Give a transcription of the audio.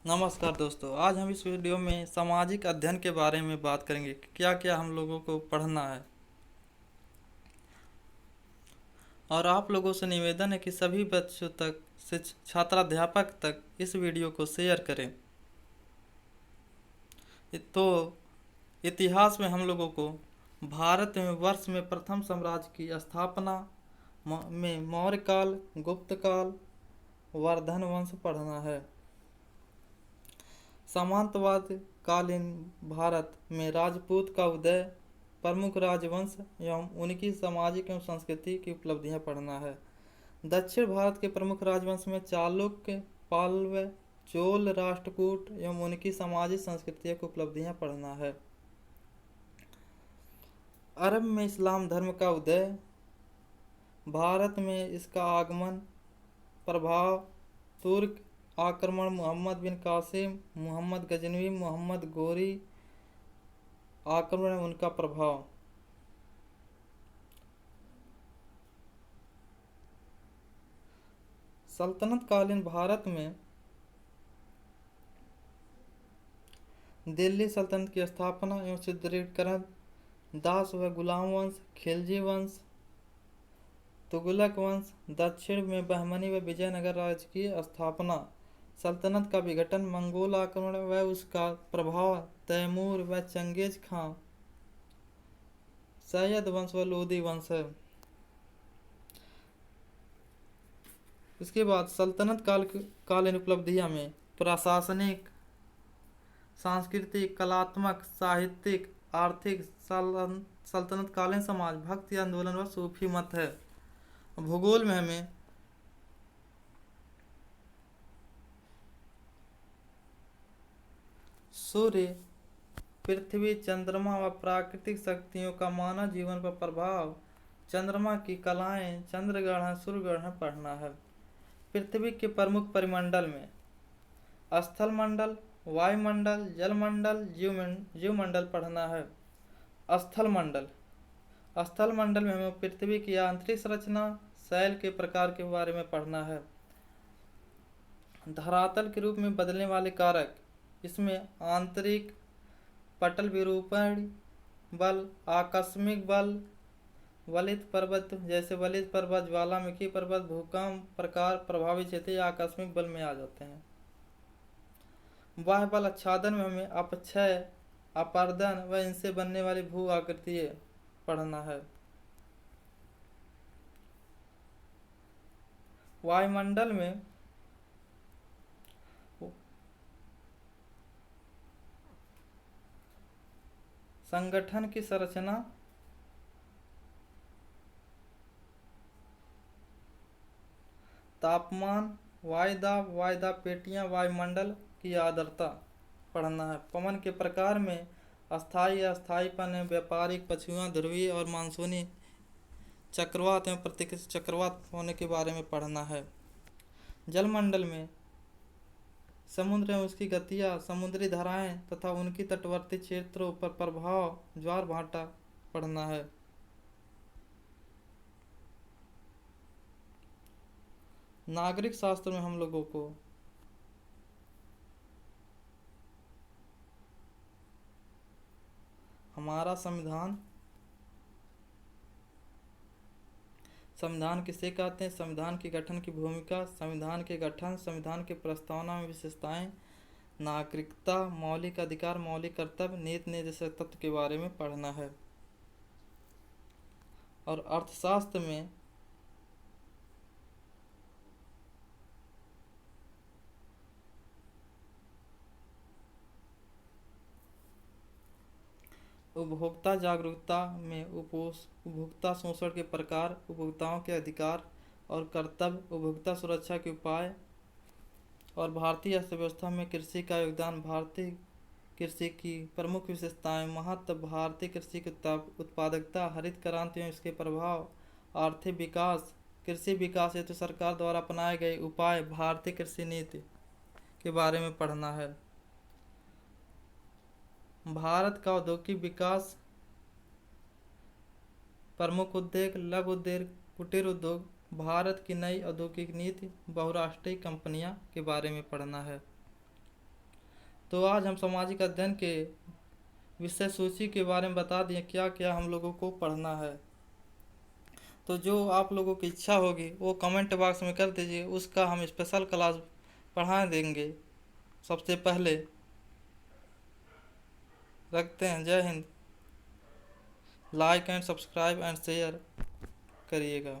नमस्कार दोस्तों, आज हम इस वीडियो में सामाजिक अध्ययन के बारे में बात करेंगे कि क्या क्या हम लोगों को पढ़ना है। और आप लोगों से निवेदन है कि सभी बच्चों तक से छात्राध्यापक तक इस वीडियो को शेयर करें। तो इतिहास में हम लोगों को भारत में वर्ष में प्रथम साम्राज्य की स्थापना में मौर्य काल, गुप्त काल, वर्धन वंश पढ़ना है। सामंतवाद कालीन भारत में राजपूत का उदय, प्रमुख राजवंश एवं उनकी सामाजिक एवं संस्कृति की उपलब्धियां पढ़ना है। दक्षिण भारत के प्रमुख राजवंश में चालुक्य, पाल्व, चोल, राष्ट्रकूट एवं उनकी सामाजिक संस्कृति की उपलब्धियां पढ़ना है। अरब में इस्लाम धर्म का उदय, भारत में इसका आगमन, प्रभाव, तुर्क आक्रमण, मोहम्मद बिन कासिम, मोहम्मद गजनवी, मोहम्मद गोरी आक्रमण, उनका प्रभाव। सल्तनत कालीन भारत में दिल्ली सल्तनत की स्थापना एवं सुदृढ़ीकरण, दास व गुलाम वंश, खिलजी वंश, तुगलक वंश, दक्षिण में बहमनी व विजयनगर राज्य की स्थापना, सल्तनत का विघटन, मंगोल आक्रमण व उसका प्रभाव, तैमूर व चंगेज खां, सैयद वंश व लोदी वंश है। इसके बाद सल्तनत कालीन उपलब्धियां में प्रशासनिक, सांस्कृतिक, कलात्मक, साहित्यिक, आर्थिक, सल्तनत कालीन समाज, भक्ति आंदोलन व सूफी मत है। भूगोल में हमें सूर्य, पृथ्वी, चंद्रमा व प्राकृतिक शक्तियों का मानव जीवन पर प्रभाव, चंद्रमा की कलाएं, चंद्रग्रहण, सूर्यग्रहण पढ़ना है। पृथ्वी के प्रमुख परिमंडल में स्थल मंडल, वायुमंडल, जलमंडल, जीवमंडल पढ़ना है। स्थल मंडल में हमें पृथ्वी की आंतरिक संरचना, शैल के प्रकार के बारे में पढ़ना है। धरातल के रूप में बदलने वाले कारक, इसमें आंतरिक पटल विरूपण बल, आकस्मिक बल, वलित पर्वत जैसे वलित पर्वत, ज्वालामुखी पर्वत, भूकंप प्रकार प्रभावी क्षेत्र आकस्मिक बल में आ जाते हैं। बाह्य बल आच्छादन में हमें अपक्षय, अपर्दन व इनसे बनने वाली भू आकृति पढ़ना है। वायुमंडल में संगठन की संरचना, तापमान, वायुदाब पेटियां, वायुमंडल की आर्द्रता पढ़ना है। पवन के प्रकार में अस्थायी, अस्थायीपन, व्यापारिक, पछुआ, ध्रुवीय और मानसूनी, चक्रवात एवं प्रतिकृति चक्रवात होने के बारे में पढ़ना है। जलमंडल में समुद्र एवं उसकी गतियाँ, समुद्री धाराएं तथा उनकी तटवर्ती क्षेत्रों पर प्रभाव, ज्वार भाटा पढ़ना है। नागरिक शास्त्र में हम लोगों को हमारा संविधान किसे कहते हैं, संविधान के गठन की भूमिका, संविधान के गठन, संविधान के प्रस्तावना में विशेषताएं, नागरिकता, मौलिक अधिकार, मौलिक कर्तव्य, नीति निर्देशक तत्व के बारे में पढ़ना है। और अर्थशास्त्र में उपभोक्ता जागरूकता में उपभोक्ता शोषण के प्रकार, उपभोक्ताओं के अधिकार और कर्तव्य, उपभोक्ता सुरक्षा के उपाय और भारतीय अर्थव्यवस्था में कृषि का योगदान, भारतीय कृषि की प्रमुख विशेषताएं, महत्व, भारतीय कृषि की उत्पादकता, हरित क्रांति एवं इसके प्रभाव, आर्थिक विकास, कृषि विकास हेतु सरकार द्वारा अपनाए गए उपाय, भारतीय कृषि नीति के बारे में पढ़ना है। भारत का औद्योगिक विकास, प्रमुख उद्योग, लघु उद्योग, कुटीर उद्योग, भारत की नई औद्योगिक नीति, बहुराष्ट्रीय कंपनियां के बारे में पढ़ना है। तो आज हम सामाजिक अध्ययन के विषय सूची के बारे में बता दिए क्या क्या हम लोगों को पढ़ना है। तो जो आप लोगों की इच्छा होगी वो कमेंट बॉक्स में कर दीजिए, उसका हम स्पेशल क्लास पढ़ा देंगे। सबसे पहले रखते हैं। जय Hind. Like and subscribe and share करिएगा।